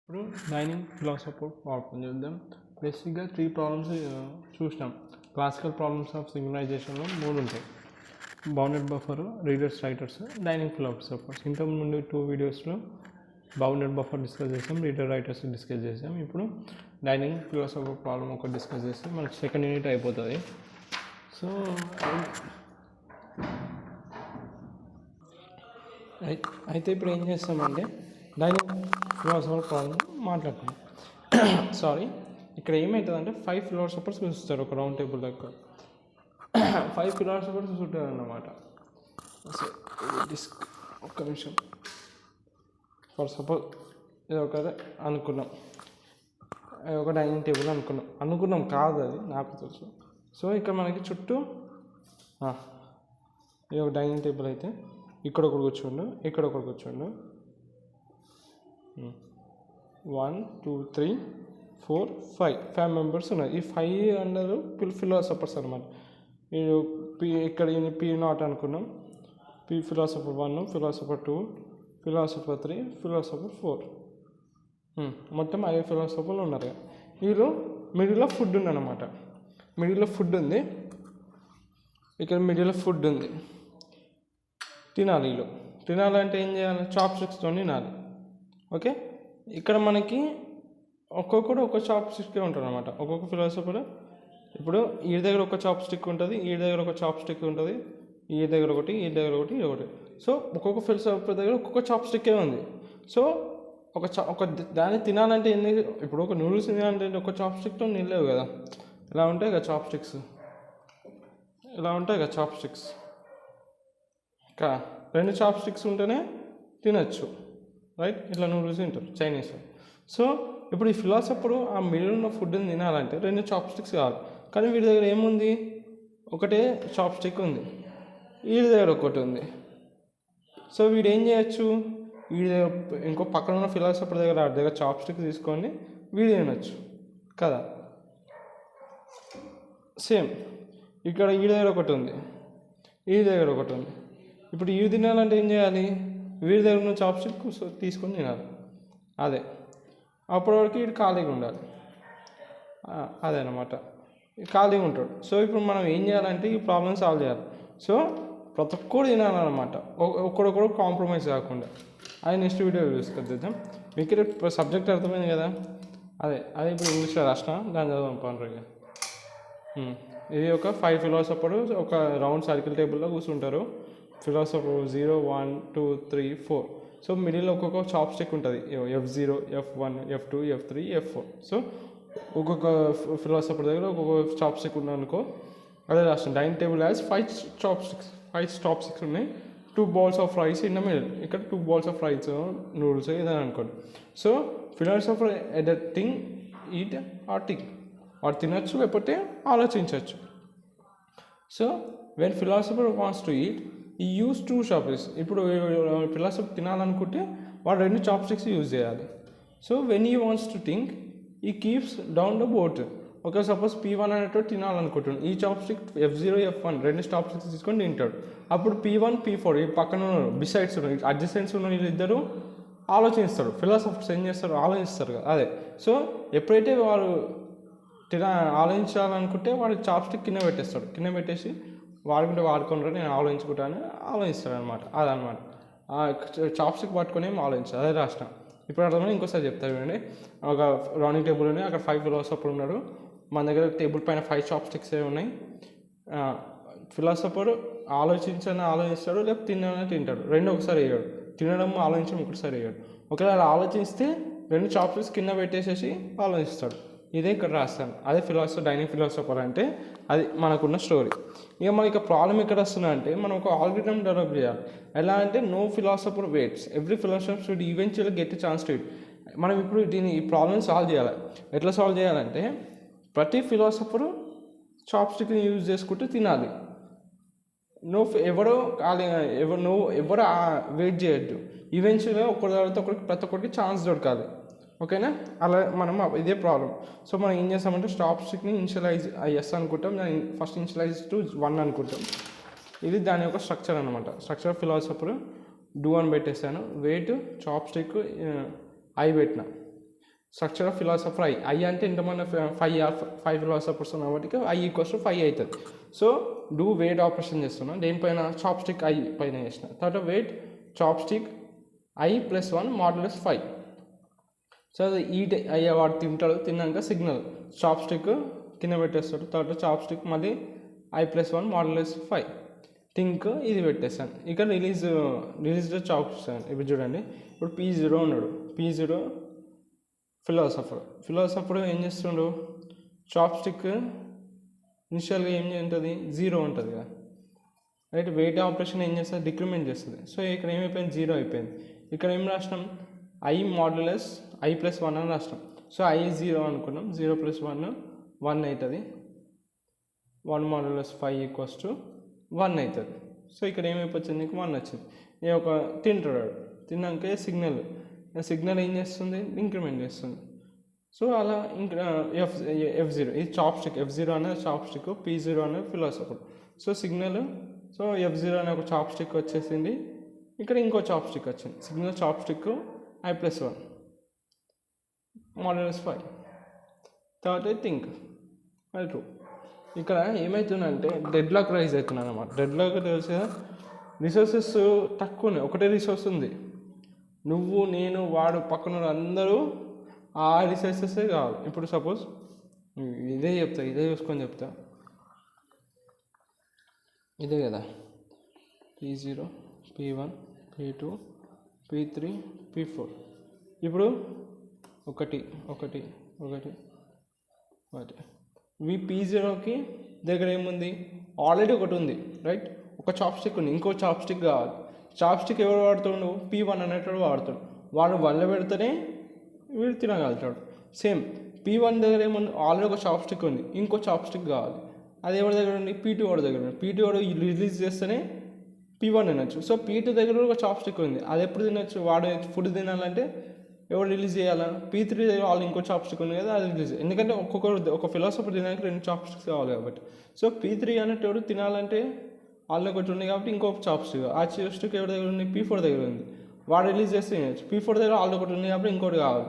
ఇప్పుడు dining philosophy problem చూద్దాం. బేసిక్గా 3 ప్రాబ్లమ్స్ చూసినాం. క్లాసికల్ ప్రాబ్లమ్స్ ఆఫ్ సింక్రనైజేషన్లో 3 ఉంటాయి: bounded buffer, readers writers, dining philosophers. ఇంతకు ముందు 2 వీడియోస్లో బౌండెడ్ బఫర్ డిస్కస్ చేసాం, రీడర్ రైటర్స్ డిస్కస్ చేసాం. ఇప్పుడు డైనింగ్ ఫిలాసఫర్ ప్రాబ్లం ఒకటి డిస్కస్ చేస్తే మనకి సెకండ్ యూనిట్ అయిపోతుంది. సో అయితే ఇప్పుడు ఏం చేస్తామంటే డైనింగ్ ఫిలాసఫర్ ప్రాబ్లం మాట్లాడుకుందాం. సారీ, ఇక్కడ ఏమవుతుందంటే 5 ఫిలాసఫర్స్ చూస్తారు ఒక రౌండ్ టేబుల్ దగ్గర. 5 ఫిలాసఫర్స్ చూస్తారు అన్నమాట. ఒక్క నిమిషం. ఫర్ సపోజ్ ఇది ఒకదే అనుకున్నాం, ఒక డైనింగ్ టేబుల్ అనుకున్నాం కాదు, అది నాకు తెలుసు. సో ఇక్కడ మనకి చుట్టూ ఇది ఒక డైనింగ్ టేబుల్ అయితే ఇక్కడ ఒకటి కూర్చోండు, ఇక్కడ ఒకటి కూర్చోండు. 1 2 3 4 5 మెంబర్స్ ఉన్నారు. ఈ 5 అందరూ ఫిలాసఫర్స్ అనమాట. ఇక్కడ P0 అనుకున్నాం. Philosopher 1, philosopher 2, philosopher 3, philosopher 4. మొత్తం 5 ఫిలాసఫర్లు ఉన్నారు. వీళ్ళు మిడిల్లో ఫుడ్ ఉందన్నమాట. మిడిల్లో ఫుడ్ ఉంది, ఇక్కడ మిడిల్లో ఫుడ్ ఉంది. తినాలి. వీళ్ళు తినాలంటే ఏం చేయాలి? చాప్ స్టిక్స్తో తినాలి. ఓకే, ఇక్కడ మనకి ఒక్కొక్కడు ఒక చాప్ స్టిక్ ఉంటుంది అనమాట. ఒక్కొక్క ఫిలాసఫర్ ఇప్పుడు ఈ దగ్గర ఒక చాప్ స్టిక్ ఉంటుంది, ఈ దగ్గర ఒక చాప్ స్టిక్ ఉంటుంది, ఈ దగ్గర ఒకటి, ఈ దగ్గర ఒకటి, ఇది ఒకటి. సో ఒక్కొక్క ఫిలాసఫర్ దగ్గర ఒక్కొక్క చాప్ స్టిక్కే ఉంది. సో ఒక దాన్ని తినాలంటే ఎన్ని, ఇప్పుడు ఒక నూడిల్స్ తినాలంటే ఒక చాప్ స్టిక్తో నిల్లేవు కదా, ఇలా ఉంటాయి కదా చాప్ స్టిక్స్, ఇలా ఉంటాయి కదా చాప్ స్టిక్స్. ఇంకా 2 చాప్ స్టిక్స్ ఉంటేనే తినచ్చు, రైట్? ఇట్లా నూడిల్స్ తింటారు చైనీస్. సో ఇప్పుడు ఈ ఫిలాసఫర్ ఆ మిడిల్ ఉన్న ఫుడ్ని తినాలంటే 2 చాప్ స్టిక్స్ కావాలి. కానీ వీడి దగ్గర ఏముంది? ఒకటే చాప్ స్టిక్ ఉంది, వీడి దగ్గర ఒకటి ఉంది. సో వీడు ఏం చేయొచ్చు? వీడి దగ్గర ఇంకో పక్కన ఉన్న ఫిలాసఫర్ దగ్గర చాప్ స్టిక్ తీసుకొని వీడు తినచ్చు కదా. సేమ్ ఇక్కడ వీడి దగ్గర ఒకటి ఉంది, వీడి దగ్గర ఒకటి ఉంది. ఇప్పుడు ఇవి తినాలంటే ఏం చేయాలి? వీడి దగ్గర ఉన్న చాప్ స్టిక్ తీసుకొని తినాలి. అదే అప్పటి వరకు వీడు ఖాళీగా ఉండాలి. అదే అనమాట, ఖాళీగా ఉంటాడు. సో ఇప్పుడు మనం ఏం చేయాలంటే ఈ ప్రాబ్లమ్ సాల్వ్ చేయాలి. సో ప్రతి ఒక్కరు తినాలన్నమాట, ఒక్కడొక్కడు కాంప్రమైజ్ కాకుండా. అది నెక్స్ట్ వీడియో డిస్కస్ చేద్దాం. మీకు సబ్జెక్ట్ అర్థమైంది కదా. అదే ఇప్పుడు ఇంగ్లీష్లో రాసిన దాని చదవం పండుగ. ఇది ఒక 5 ఫిలాసఫర్ ఒక రౌండ్ సర్కిల్ టేబుల్లో కూర్చుంటారు. ఫిలాసఫర్ 0 1 2 3 4. సో మిడిల్లో ఒక్కొక్క చాప్ స్టిక్ ఉంటుంది, F0, F1, F2, F3, F4. So ఒక్కొక్క ఫిలాసఫర్ దగ్గర ఒక్కొక్క చాప్ స్టిక్ ఉందనుకో, అదే రాష్ట్రం. Dining table has 5 chopsticks ఉన్నాయి. 2 balls of rice in the middle. ఇక్కడ 2 balls ఆఫ్ రైస్, నూడిల్స్ ఇదని అనుకోండి. So philosopher either think, eat or think, వాడు తినచ్చు లేకపోతే ఆలోచించవచ్చు. So when philosopher wants to eat he uses 2 chopsticks. ఇప్పుడు ఫిలాసఫర్ తినాలనుకుంటే వాడు 2 చాప్స్టిక్స్ యూజ్ చేయాలి. So when he wants to think he keeps down the both. ఒక సపోజ్ P1 అనేటువంటి తినాలనుకుంటున్నాడు, ఈ చాప్స్టిక్ F0, F1 2 చాప్స్టిక్స్ తీసుకొని తింటాడు. అప్పుడు P1, P4 ఈ పక్కన ఉన్నారు, బిసైడ్స్ ఉన్నారు, అడ్జసెంట్స్ ఉన్న వీళ్ళిద్దరూ ఆలోచిస్తారు. ఫిలాసఫర్స్ ఏం చేస్తారు? ఆలోచిస్తారు కదా. అదే సో ఎప్పుడైతే వాడు ఆలోచించాలనుకుంటే వాడు చాప్స్టిక్ కింద పెట్టేస్తాడు. కింద పెట్టేసి వాడుకుంటే వాడుకుంటారు, నేను ఆలోచించుకుంటాను ఆలోచిస్తాడు అనమాట. అదనమాట చాప్స్టిక్ పట్టుకొని ఏం ఆలోచించాలి. అదే రాష్ట్రం. ఇప్పుడు అర్థమైనా ఇంకోసారి చెప్తారు చూడండి. ఒక రౌండింగ్ టేబుల్ ఉన్నాయి, అక్కడ 5 ఫిలాసఫర్ ఉన్నారు. మన దగ్గర టేబుల్ పైన 5 చాప్స్టిక్స్ ఉన్నాయి. ఫిలాసఫర్ ఆలోచిస్తాడు, లేకపోతే తింటాడు. 2 ఒకసారి వేయడు. తినడం ఆలోచించడం ఒకసారి వేయడు. ఒకవేళ ఆలోచిస్తే 2 చాప్స్టిక్స్ కింద పెట్టేసేసి ఆలోచిస్తాడు. ఇదే ఇక్కడ రాస్తాను. అదే డైనింగ్ ఫిలాసఫర్ అంటే అది మనకున్న స్టోరీ. ఇక మనకి ప్రాబ్లం ఎక్కడ వస్తుందంటే మనం ఒక ఆల్గరిథం డెవలప్ చేయాలి. ఎలా అంటే no philosopher waits, every philosopher should eventually get a chance to eat. మనం ఇప్పుడు ఈ ప్రాబ్లమ్ సాల్వ్ చేయాలి. ఎట్లా సాల్వ్ చేయాలంటే ప్రతి ఫిలాసఫరు చాప్స్టిక్ని యూజ్ చేసుకుంటూ తినాలి. ఎవరు వెయిట్ చేయొద్దు. ఈవెన్చువల్గా ఒకరి తర్వాత ప్రతి ఒక్కరికి ఛాన్స్ దొరకాలి. ఓకేనా? అలా మనం ఇదే ప్రాబ్లం. సో మనం ఏం చేస్తామంటే చాప్ స్టిక్ని ఇనిషియలైజ్ ఎస్ అనుకుంటాం, దాన్ని ఫస్ట్ ఇనిషియలైజ్ టు 1 అనుకుంటాం. ఇది దాని యొక్క స్ట్రక్చర్ అనమాట. స్ట్రక్చర్ ఆఫ్ ఫిలాసఫర్ డూ అని పెట్టేశాను. వెయిట్ చాప్ స్టిక్ ఐ పెట్టిన. స్ట్రక్చర్ ఆఫ్ ఫిలాసఫర్ ఐ అంటే ఇంతమంది ఫైవ్ ఫిలాసఫర్స్ ఉన్న వాటికి I = 5 అవుతుంది. సో డూ వెయిట్ ఆపరేషన్ చేస్తున్నా, దేనిపైన చాప్ స్టిక్ I పైన చేసిన తర్వాత wait chopstick I + 1 modulus 5. So అది వాడు తింటాడు, తిన్నాక సిగ్నల్ చాప్ స్టిక్ కింద పెట్టేస్తాడు, తర్వాత చాప్ స్టిక్ మళ్ళీ I + 1 మాడ్యులస్ 5 థింక్ ఇది పెట్టేస్తాను. ఇక రిలీజ్ చాప్ ఇస్తాను. ఇప్పుడు చూడండి, ఇప్పుడు P0 ఉన్నాడు, P0 ఫిలాసఫర్ ఏం చేస్తుండు, చాప్ స్టిక్ ఇనిషియల్గా ఏం ఉంటుంది 0 ఉంటుంది కదా రైట్. వెయిట్ ఆపరేషన్ ఏం చేస్తుంది, డిక్రిమెంట్ చేస్తుంది. సో ఇక్కడ ఏమైపోయింది 0 అయిపోయింది. ఇక్కడ ఏం రాసినాం I మాడ్యులస్ I + 1 అని రాసినాం. సో I 0 అనుకున్నాం, 0 + 1 1 అవుతుంది, 1 మాడ్యులస్ 5 = 1 అవుతుంది. సో ఇక్కడ ఏమైపోతుంది, నీకు 1 వచ్చింది. ఇది ఒక తింటాడు, తిన్నాక సిగ్నల్ ఏం చేస్తుంది, ఇంక్రిమెంట్ చేస్తుంది. సో అలా F0 ఇది చాప్ స్టిక్, F0 అనేది చాప్ స్టిక్, P0 అనేది ఫిలాసఫర్. సో సో F0 అనే ఒక చాప్ స్టిక్ వచ్చేసింది, ఇక్కడ ఇంకో చాప్ స్టిక్ వచ్చింది. Signal chopstick I + 1 modulus 5 తర్వాత థింక్ అది ట్రూ. ఇక్కడ ఏమవుతుందంటే డెడ్ లాక్ రైజ్ అవుతున్నాను అనమాట. డెడ్ లాక్ తెలిసి రిసోర్సెస్ తక్కువ ఉన్నాయి, ఒకటే రిసోర్స్ ఉంది, నువ్వు నేను వాడు పక్కన అందరూ ఆ రిసోర్సెసే కావాలి. ఇప్పుడు సపోజ్ ఇదే చూసుకొని చెప్తా, ఇదే కదా P0 P1 P2 P3 P4. ఇప్పుడు ఒకటి P0కి దగ్గర ఏముంది, ఆల్రెడీ ఒకటి ఉంది రైట్, ఒక చాప్ స్టిక్ ఉంది, ఇంకో చాప్ స్టిక్ కావాలి. చాప్ స్టిక్ ఎవరు వాడుతాడు, P1 అనేటోడు వాడుతాడు, వాడు వల్ల పెడితేనే వీడు తినగలుగుతాడు. సేమ్ P1 దగ్గర ఏముంది, ఆల్రెడీ ఒక చాప్ స్టిక్ ఉంది, ఇంకో చాప్ స్టిక్ కావాలి, అది ఎవరి దగ్గర ఉంది, P2 వాడి దగ్గర ఉంది. P2 వాడు రిలీజ్ చేస్తేనే P1 తినచ్చు. సో P2 దగ్గర ఒక చాప్ స్టిక్ ఉంది, అది ఎప్పుడు తినచ్చు, వాడు ఫుడ్ తినాలంటే ఎవరు రిలీజ్ చేయాలా, P3 దగ్గర వాళ్ళు ఇంకో చాప్ స్టిక్ ఉంది కదా, అది రిలీజ్. ఎందుకంటే ఒక ఫిలాసఫర్ తినడానికి 2 చాప్ స్టిక్స్ కావాలి కాబట్టి. సో P3 అనేటోడు తినాలంటే వాళ్ళు ఒకటి ఉంది కాబట్టి ఇంకొక చాప్ స్టిక్, ఆ చాప్ స్టిక్ ఎవరి దగ్గర ఉంది, P4 దగ్గర ఉంది, వాడు రిలీజ్ చేస్తే తినచ్చు. P4 దగ్గర వాళ్ళు ఒకటి ఉంది కాబట్టి ఇంకోటి కావాలి.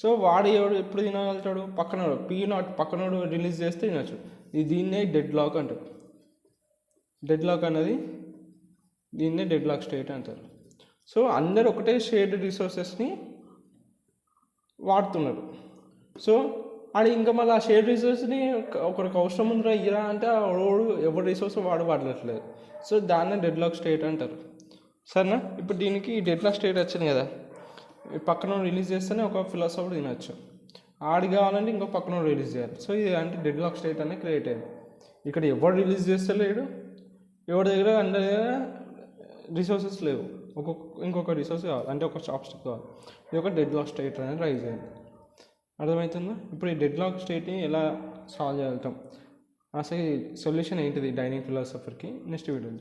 సో వాడు ఎప్పుడు తినగలుగుతాడు, పక్కనోడు P0 పక్కనోడు రిలీజ్ చేస్తే తినచ్చు. దీన్నే డెడ్ లాక్ అంటారు. డెడ్ లాక్ అనేది దీన్నే డెడ్ లాక్ స్టేట్ అంటారు. సో అందరు ఒకటే షేర్డ్ రిసోర్సెస్ని వాడుతున్నారు. సో అది ఇంకా మళ్ళీ ఆ షేర్డ్ రిసోర్స్ని ఒకరికి అవసరం ఉందిరా ఇరా అంటే ఎవరి రిసోర్స్ వాడట్లేదు. సో దాన్నే డెడ్ లాక్ స్టేట్ అంటారు. సరేనా, ఇప్పుడు దీనికి డెడ్ లాక్ స్టేట్ వచ్చింది కదా, పక్కన రిలీజ్ చేస్తేనే ఒక ఫిలాసఫర్ తినచ్చు, ఆడి కావాలంటే ఇంకో పక్కన రిలీజ్ చేయాలి. సో ఇది అంటే డెడ్ లాక్ స్టేట్ అనేది క్రియేట్ అయింది. ఇక్కడ ఎవరు రిలీజ్ చేస్తలేడు, ఎవరి దగ్గర అందరి దగ్గర రిసోర్సెస్ లేవు, ఇంకొక రిసోర్స్ కావాలి అంటే ఒక చాప్ స్టిక్ కావాలి. ఇది ఒక డెడ్ లాక్ స్టేట్ అనేది రైజ్ అయింది. అర్థమవుతుందా? ఇప్పుడు ఈ డెడ్ లాక్ స్టేట్ని ఎలా సాల్వ్ చేయగలుగుతాం, అసలు సొల్యూషన్ ఏంటిది డైనింగ్ ఫిలాసఫర్కి నెక్స్ట్ వీడియో.